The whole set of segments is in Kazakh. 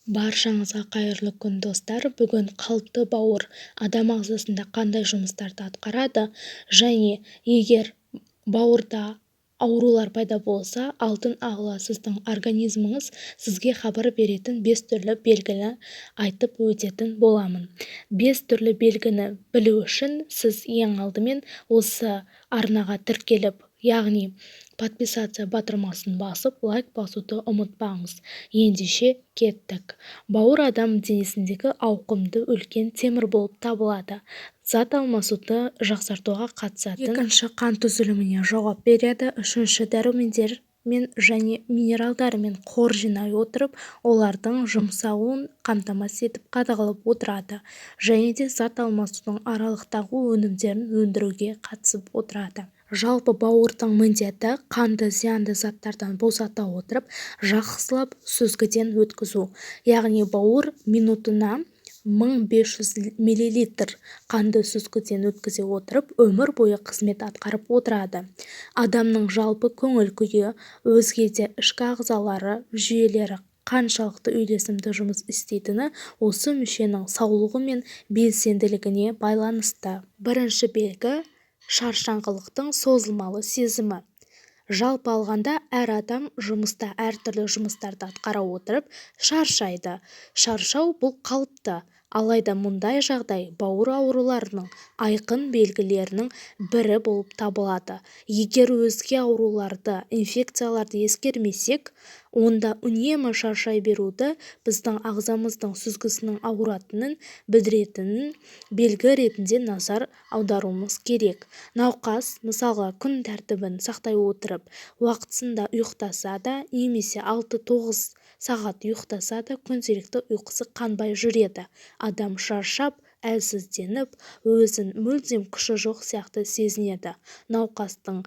Баршаңызға қайырлы күн достар. Бүгін қалыпты бауыр адам ағзасында қандай жұмыстарды атқарады және егер бауырда аурулар пайда болса, алдын ала сіздің организміңіз сізге хабар беретін 5 түрлі белгіні айтып өтетін боламын. 5 түрлі белгіні білу үшін сіз ең алдымен осы арнаға тіркеліп, яғни подписаться батырмасын басып, лайк басуды ұмытпаңыз. Ендеше кеттік. Бауыр адам денесіндегі ауқымды үлкен темір болып табылады. Зат алмасуды жақсартуға қатысатын. Екінші, қан түзіліміне жауап береді. Үшінші, дәрумендер мен және минералдарымен қор жинай отырып, олардың жұмсауын қамтамасыз етіп қадағалап отырады. Және де зат алмасудың аралықтағы өнімдерін өндіруге қатысып отырады. Жалпы бауырдың міндеті қанды зиянды заттардан босата отырып, жақсылап сүзгіден өткізу. Яғни бауыр минутына 1500 мл қанды сүзгіден өткізе отырып, өмір бойы қызмет атқарып отырады. Адамның жалпы көңіл күйі, өзге де ішкі ағзалары, жүйелері қаншалықты үйлесімді жұмыс істейтіні осы мүшенің саулығы мен белсенділігіне байланысты. Бірінші белгі – шаршаңқылықтың созылмалы сезімі. Жалпы алғанда әр адам жұмыста әртүрлі жұмыстарды атқара отырып шаршайды. Шаршау бұл қалыпты. Алайда мұндай жағдай бауыр ауруларының айқын белгілерінің бірі болып табылады. Егер өзге ауруларды, инфекцияларды ескермесек, онда үнемі шаршай беруді біздің ағзамыздың сүзгісінің ауыратынын білдіретінін белгі ретінде назар аударуымыз керек. Науқас, мысалға, күн тәртібін сақтай отырып, уақытысында ұйықтаса да, немесе 6-9 сағат ұйықтаса да, күнделікті ұйқысы қанбай жүреді. Адам шаршап, әлсізденіп, өзін мүлдем күші жоқ сияқты сезінеді. Науқастың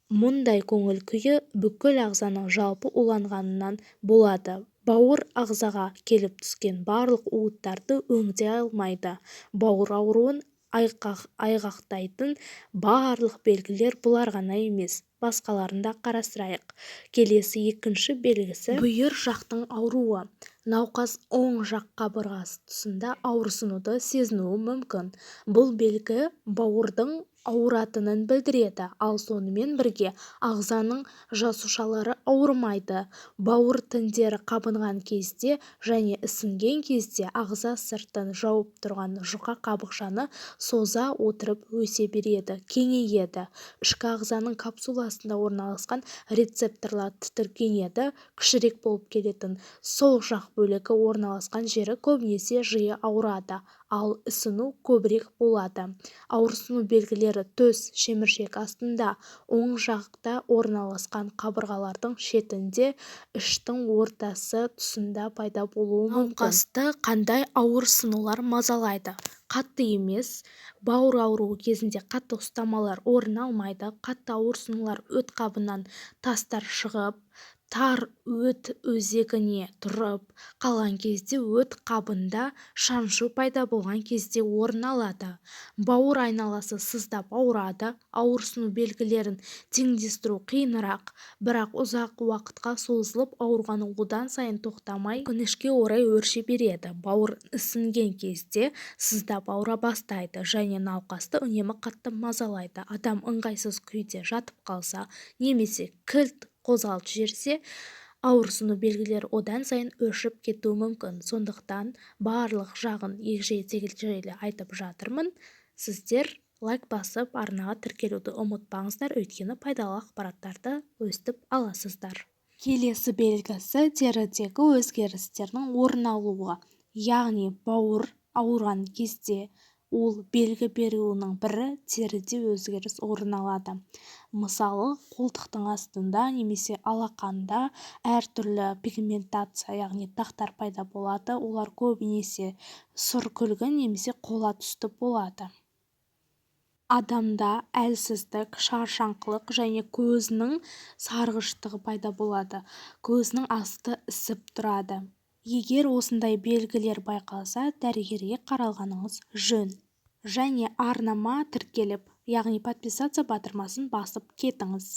мұндай көңіл күйі бүкіл ағзаның жалпы уланғанынан болады. Бауыр ағзаға келіп түскен барлық уыттарды өңдей алмайды. Бауыр ауруын айғақтайтын барлық белгілер бұлар ғана емес, басқаларын да қарастырайық. Келесі екінші белгісі – бүйір жақтың ауруы. Науқас оң жақ қабырғасы тұсында ауырсынуды сезінуі мүмкін. Бұл белгі бауырдың ауыратынын білдіреді, ал сонымен бірге ағзаның жасушалары ауырмайды. Бауыр тіндері қабынған кезде және ісінген кезде ағза сыртын жауып тұрған жұқа қабықшаны соза отырып өсе береді, кеңейеді. Ішкі ағзаның капсуласында орналасқан рецепторлар тітіркенеді. Кішірек болып келетін сол жақ бөлігі орналасқан жері көбінесе жиі ауырады, ал ісіну көбірек болады. Ауырсыну белгілері төс, шеміршек астында, оң жақта орналасқан қабырғалардың шетінде, іштің ортасы тұсында пайда болуы мүмкін. Науқасты қандай ауырсынулар мазалайды? Қатты емес, бауыр ауруы кезінде қатты ұстамалар орын алмайды. Қатты ауырсынулар өт қабынан тастар шығып, тар өт өзегіне тұрып қалған кезде, өт қабында шаншу пайда болған кезде орын алады. Бауыр айналасы сыздап ауырады. Ауырсыну белгілерін теңдестіру қиынырақ, бірақ ұзақ уақытқа созылып ауырғаны одан сайын тоқтамай, өкінішке орай өрши береді. Бауыр ісінген кезде сыздап ауыра бастайды және науқасты үнемі қатты мазалайды. Адам ыңғайсыз күйде жатып қалса, немесе кілт қозғалып жіберсе, ауырсыну белгілері одан сайын өршіп кетуі мүмкін. Сондықтан барлық жағын егжей-тегжейлі айтып жатырмын. Сіздер лайк басып, арнаға тіркелуді ұмытпаңыздар, өйткені пайдалы ақпараттарды өстіп аласыздар. Келесі белгісі – терідегі өзгерістердің орын алуы. Яғни бауыр ауырған кезде ол белгі беруінің бірі теріде өзгеріс орын алады. Мысалы, қолтықтың астында немесе алақанда әртүрлі пигментация, яғни тақтар пайда болады. Олар көбінесе сұр күлгін немесе қола түсті болады. Адамда әлсіздік, шаршаңқылық және көзінің сарғыштығы пайда болады. Көзінің асты ісіп тұрады. Егер осындай белгілер байқалса, дәрігерге қаралғаныңыз жөн. Және арнама тіркеліп, яғни подписаться батырмасын басып кетіңіз.